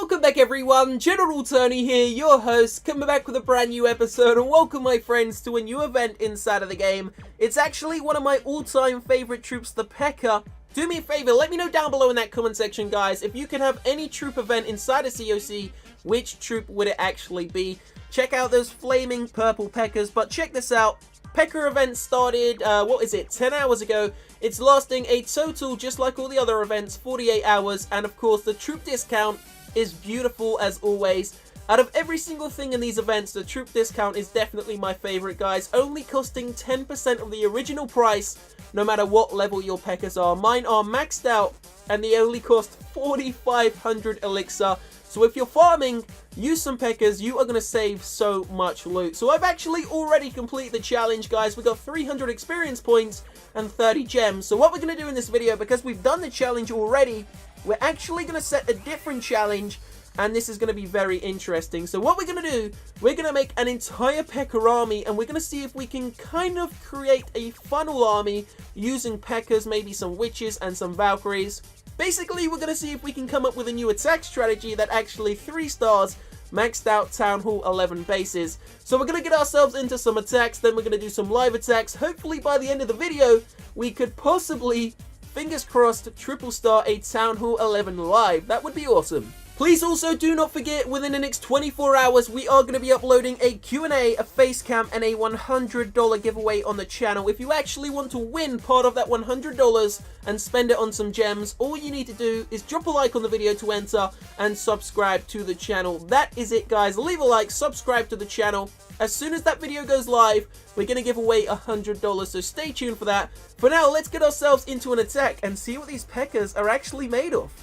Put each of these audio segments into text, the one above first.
Welcome back everyone, General Tony here, your host, coming back with a brand new episode, and welcome my friends to a new event inside of the game. It's actually one of my all-time favourite troops, the P.E.K.K.A. Do me a favour, let me know down below in that comment section guys, if you could have any troop event inside of COC, which troop would it actually be? Check out those flaming purple P.E.K.K.A.s, but check this out. P.E.K.K.A. event started, 10 hours ago. It's lasting a total, just like all the other events, 48 hours, and of course the troop discount is beautiful as always. Out of every single thing in these events, the troop discount is definitely my favorite, guys, only costing 10% of the original price, no matter what level your P.E.K.K.A.s are. Mine are maxed out, and they only cost 4,500 elixir. So if you're farming, use some P.E.K.K.A.s, you are going to save so much loot. So I've actually already completed the challenge, guys. We got 300 experience points and 30 gems. So what we're going to do in this video, because we've done the challenge already, we're actually going to set a different challenge, and this is going to be very interesting. So what we're going to do, we're going to make an entire P.E.K.K.A. army, and we're going to see if we can kind of create a funnel army using P.E.K.K.A.s, maybe some witches and some Valkyries. Basically, we're going to see if we can come up with a new attack strategy that actually 3 stars maxed out Town Hall 11 bases. So we're going to get ourselves into some attacks, then we're going to do some live attacks. Hopefully by the end of the video, we could possibly, fingers crossed, triple star a Town Hall 11 live. That would be awesome. Please also do not forget, within the next 24 hours, we are going to be uploading a Q&A, a face cam, and a $100 giveaway on the channel. If you actually want to win part of that $100 and spend it on some gems, all you need to do is drop a like on the video to enter and subscribe to the channel. That is it, guys. Leave a like, subscribe to the channel. As soon as that video goes live, we're going to give away $100, so stay tuned for that. For now, let's get ourselves into an attack and see what these P.E.K.K.A.s are actually made of.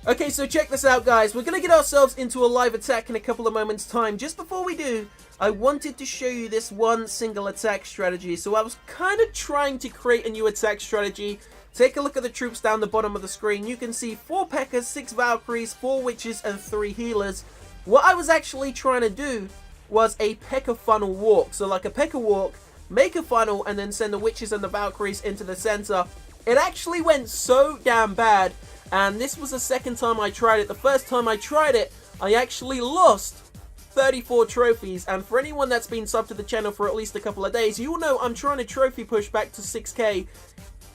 Okay, so check this out, guys. We're going to get ourselves into a live attack in a couple of moments' time. Just before we do, I wanted to show you this one single attack strategy. So I was kind of trying to create a new attack strategy. Take a look at the troops down the bottom of the screen. You can see 4 P.E.K.K.A.s, 6 Valkyries, 4 Witches, and 3 Healers. What I was actually trying to do was a P.E.K.K.A. funnel walk. So like a P.E.K.K.A. walk, make a funnel, and then send the Witches and the Valkyries into the center. It actually went so damn bad. And this was the second time I tried it. The first time I tried it, I actually lost 34 trophies. And for anyone that's been subbed to the channel for at least a couple of days, you'll know I'm trying to trophy push back to 6k.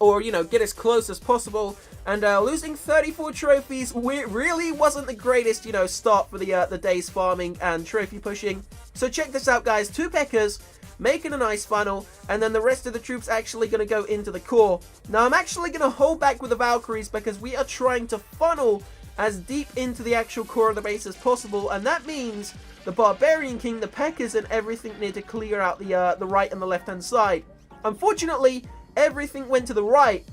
Or, you know, get as close as possible. And losing 34 trophies really wasn't the greatest, you know, start for the day's farming and trophy pushing. So check this out, guys. 2 P.E.K.K.A.s. Making a nice funnel, and then the rest of the troops actually going to go into the core. Now I'm actually going to hold back with the Valkyries because we are trying to funnel as deep into the actual core of the base as possible, and that means the Barbarian King, the P.E.K.K.A.s, and everything need to clear out the right and the left hand side. Unfortunately, everything went to the right,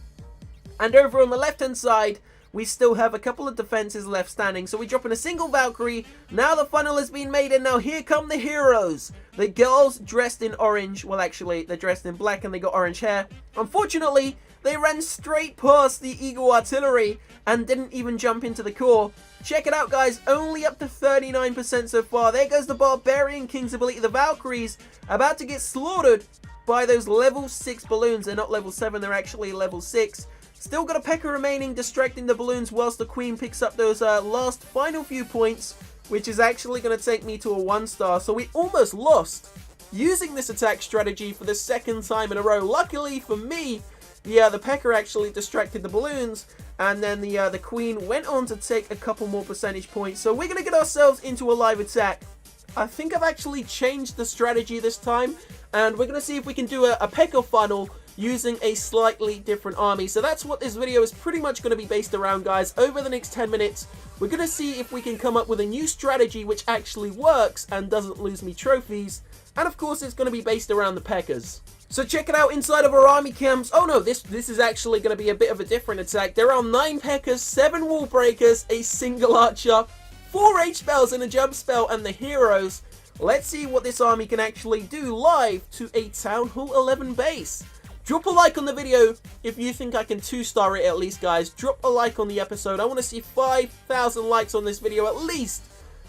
and over on the left hand side we still have a couple of defenses left standing. So we drop in a single Valkyrie. Now the funnel has been made, and now here come the heroes. The girls dressed in orange. Well, actually, they're dressed in black and they got orange hair. Unfortunately, they ran straight past the Eagle Artillery and didn't even jump into the core. Check it out, guys. Only up to 39% so far. There goes the Barbarian King's ability. The Valkyries about to get slaughtered by those level 6 balloons. They're not level 7. They're actually level 6. Still got a P.E.K.K.A. remaining, distracting the balloons whilst the Queen picks up those last final few points, which is actually going to take me to a 1-star. So we almost lost using this attack strategy for the second time in a row. Luckily for me, the P.E.K.K.A. actually distracted the balloons, and then the Queen went on to take a couple more percentage points. So we're going to get ourselves into a live attack. I think I've actually changed the strategy this time, and we're going to see if we can do a P.E.K.K.A. funnel using a slightly different army. So that's what this video is pretty much going to be based around, guys. Over the next 10 minutes, we're going to see if we can come up with a new strategy which actually works and doesn't lose me trophies. And of course, it's going to be based around the P.E.K.K.A.s. So check it out inside of our army camps. Oh no, this is actually going to be a bit of a different attack. There are 9 P.E.K.K.A.s, 7 wall breakers, a single archer, 4 H-spells and a jump spell, and the heroes. Let's see what this army can actually do live to a Town Hall 11 base. Drop a like on the video if you think I can 2-star it at least, guys. Drop a like on the episode. I want to see 5,000 likes on this video at least.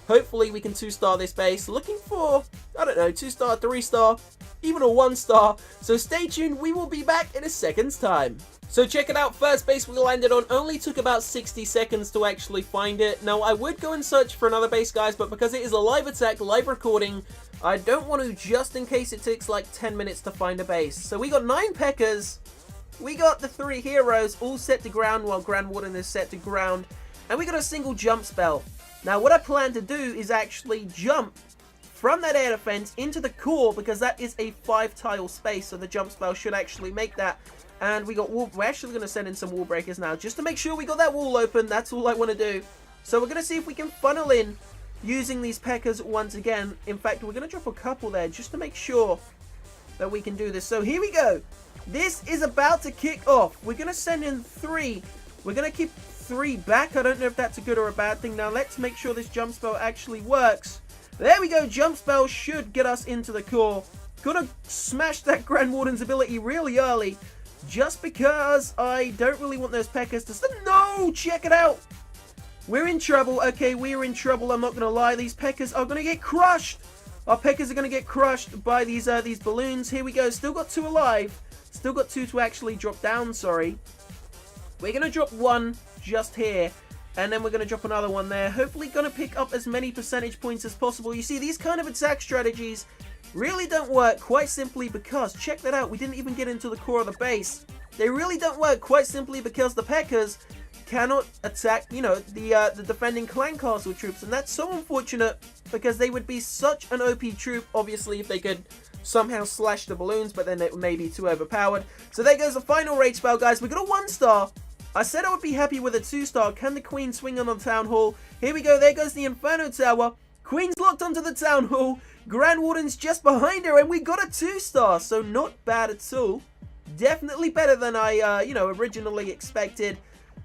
Hopefully we can 2-star this base. Looking for, I don't know, 2-star, 3-star. even a 1-star. So stay tuned, we will be back in a second's time. So check it out, first base we landed on only took about 60 seconds to actually find it. Now I would go and search for another base, guys, but because it is a live attack, live recording, I don't want to, just in case it takes like 10 minutes to find a base. So we got 9 P.E.K.K.A.s, we got the 3 heroes all set to ground while Grand Warden is set to ground, and we got a single jump spell. Now what I plan to do is actually jump from that air defense into the core, because that is a 5-tile space, so the jump spell should actually make that. And we're actually going to send in some wall breakers now, just to make sure we got that wall open. That's all I want to do. So we're going to see if we can funnel in using these P.E.K.K.A.s once again. In fact, we're going to drop a couple there, just to make sure that we can do this. So here we go. This is about to kick off. We're going to send in 3. We're going to keep 3 back. I don't know if that's a good or a bad thing. Now let's make sure this jump spell actually works. There we go. Jump spell should get us into the core. Gonna smash that Grand Warden's ability really early, just because I don't really want those P.E.K.K.A.s to... No! Check it out! We're in trouble. Okay, we're in trouble. I'm not going to lie. These P.E.K.K.A.s are going to get crushed. Our P.E.K.K.A.s are going to get crushed by these balloons. Here we go. Still got 2 alive. Still got 2 to actually drop down, sorry. We're going to drop 1 just here. And then we're going to drop another one there. Hopefully going to pick up as many percentage points as possible. You see, these kind of attack strategies really don't work, quite simply because, check that out, we didn't even get into the core of the base. They really don't work, quite simply because the P.E.K.K.A.s cannot attack, you know, the defending Clan Castle troops, and that's so unfortunate, because they would be such an OP troop, obviously, if they could somehow slash the balloons, but then it may be too overpowered. So there goes the final rage spell, guys. We got a 1-star. I said I would be happy with a 2-star. Can the Queen swing on the Town Hall? Here we go, there goes the Inferno Tower. Queen's locked onto the Town Hall. Grand Warden's just behind her, and we got a 2-star, so not bad at all. Definitely better than I, originally expected.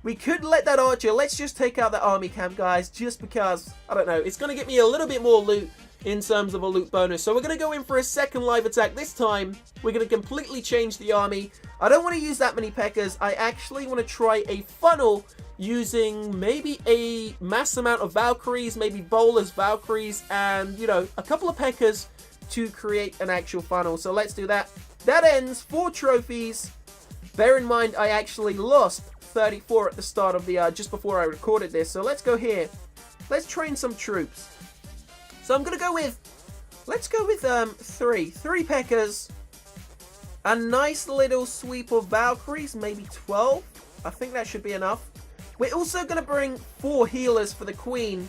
We could let that archer, let's just take out the army camp, guys, just because, I don't know, it's going to get me a little bit more loot in terms of a loot bonus. So we're going to go in for a second live attack. This time, we're going to completely change the army. I don't want to use that many P.E.K.K.A.s. I actually want to try a funnel using maybe a mass amount of Valkyries, maybe Bowler's Valkyries, and, a couple of P.E.K.K.A.s to create an actual funnel. So let's do that. That ends 4 trophies. Bear in mind, I actually lost 34 at the start of the, just before I recorded this. So let's go here. Let's train some troops. So I'm going to go with, let's go with 3 P.E.K.K.A.s. A nice little sweep of Valkyries, maybe 12. I think that should be enough. We're also going to bring 4 healers for the Queen.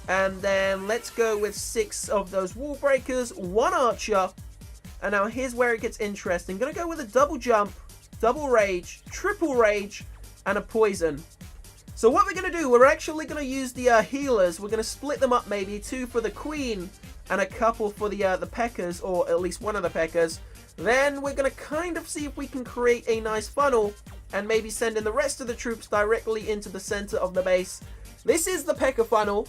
And then let's go with 6 of those wall breakers, 1 archer. And now here's where it gets interesting. Going to go with a double jump, double rage, triple rage, and a poison. So what we're going to do, we're actually going to use the healers. We're going to split them up, maybe 2 for the Queen and a couple for the P.E.K.K.A.s, or at least one of the P.E.K.K.A.s. Then we're going to kind of see if we can create a nice funnel and maybe send in the rest of the troops directly into the center of the base. This is the P.E.K.K.A. funnel.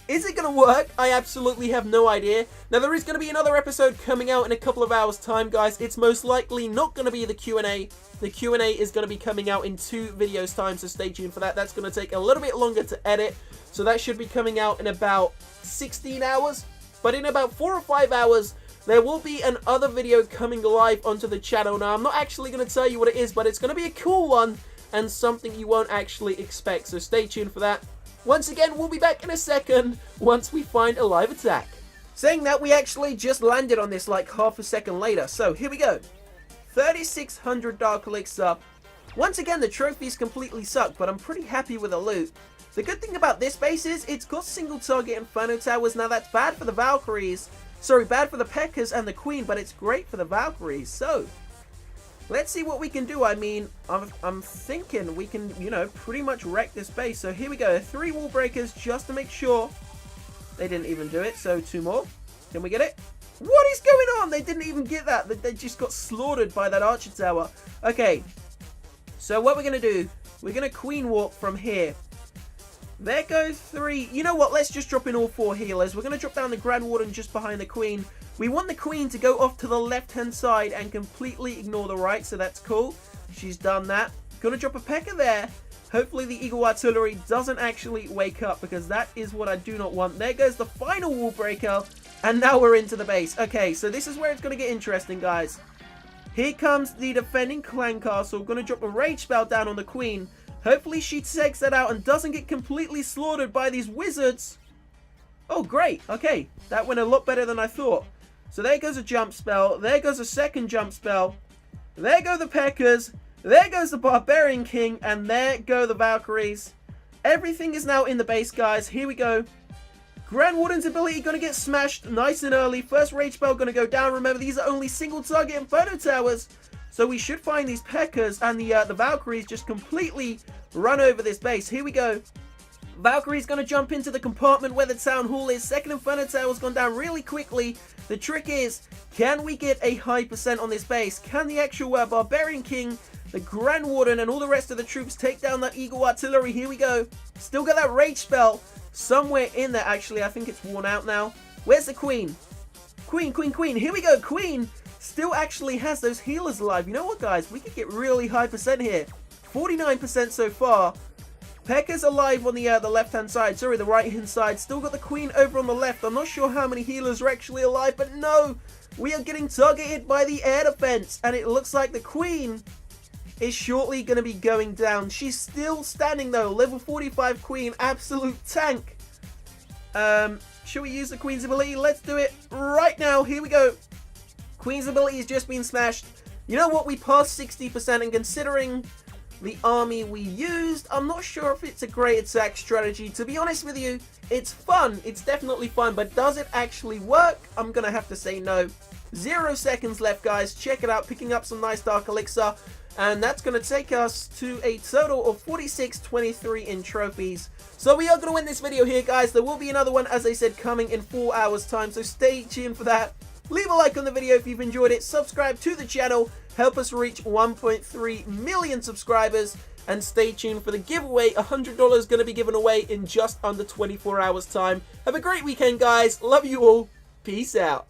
Is it going to work? I absolutely have no idea. Now, there is going to be another episode coming out in a couple of hours' time, guys. It's most likely not going to be the Q&A. The Q&A is going to be coming out in 2 videos' time, so stay tuned for that. That's going to take a little bit longer to edit, so that should be coming out in about 16 hours. But in about 4 or 5 hours, there will be another video coming live onto the channel. Now, I'm not actually going to tell you what it is, but it's going to be a cool one and something you won't actually expect, so stay tuned for that. Once again, we'll be back in a second once we find a live attack. Saying that, we actually just landed on this like half a second later. So, here we go. 3,600 Dark Elixir. Once again, the trophies completely suck, but I'm pretty happy with the loot. The good thing about this base is it's got single target Inferno Towers. Now, that's bad for the Valkyries. Sorry, bad for the P.E.K.K.A.s and the Queen, but it's great for the Valkyries. So, let's see what we can do. I mean, I'm thinking we can, pretty much wreck this base. So here we go. 3 wall breakers just to make sure. They didn't even do it. So 2 more. Can we get it? What is going on? They didn't even get that. They just got slaughtered by that archer tower. Okay. So what we're going to do, we're going to queen walk from here. There goes 3. You know what? Let's just drop in all 4 healers. We're going to drop down the Grand Warden just behind the Queen. We want the Queen to go off to the left-hand side and completely ignore the right, so that's cool. She's done that. Gonna drop a P.E.K.K.A. there. Hopefully the Eagle Artillery doesn't actually wake up, because that is what I do not want. There goes the final wall breaker. And now we're into the base. Okay, so this is where it's going to get interesting, guys. Here comes the defending clan castle. Going to drop a rage spell down on the queen. Hopefully she takes that out and doesn't get completely slaughtered by these wizards. Oh, great. Okay, that went a lot better than I thought. So there goes a jump spell. There goes a second jump spell. There go the P.E.K.K.A.s. There goes the Barbarian King. And there go the Valkyries. Everything is now in the base, guys. Here we go. Grand Warden's ability going to get smashed nice and early. First rage spell going to go down. Remember, these are only single target Inferno Towers. So we should find these P.E.K.K.A.s and the Valkyries just completely run over this base. Here we go. Valkyrie's going to jump into the compartment where the town hall is. Second Inferno Tower's gone down really quickly. The trick is, can we get a high percent on this base? Can the actual Barbarian King, the Grand Warden, and all the rest of the troops take down that Eagle Artillery? Here we go. Still got that rage spell somewhere in there, actually. I think it's worn out now. Where's the Queen? Queen, Queen, Queen. Here we go. Queen still actually has those healers alive. You know what, guys? We could get really high percent here. 49% so far. P.E.K.K.A.'s alive on the left-hand side. Sorry, the right-hand side. Still got the Queen over on the left. I'm not sure how many healers are actually alive, but no! We are getting targeted by the air defense, and it looks like the Queen is shortly going to be going down. She's still standing, though. Level 45 Queen. Absolute tank. Should we use the Queen's ability? Let's do it right now. Here we go. Queen's ability has just been smashed. You know what? We passed 60%, and considering the army we used, I'm not sure if it's a great attack strategy. To be honest with you, it's fun. It's definitely fun, but does it actually work? I'm going to have to say no. 0 seconds left, guys. Check it out. Picking up some nice Dark Elixir. And that's going to take us to a total of 46.23 in trophies. So we are going to win this video here, guys. There will be another one, as I said, coming in 4 hours time. So stay tuned for that. Leave a like on the video if you've enjoyed it. Subscribe to the channel. Help us reach 1.3 million subscribers. And stay tuned for the giveaway. $100 going to be given away in just under 24 hours time. Have a great weekend, guys. Love you all. Peace out.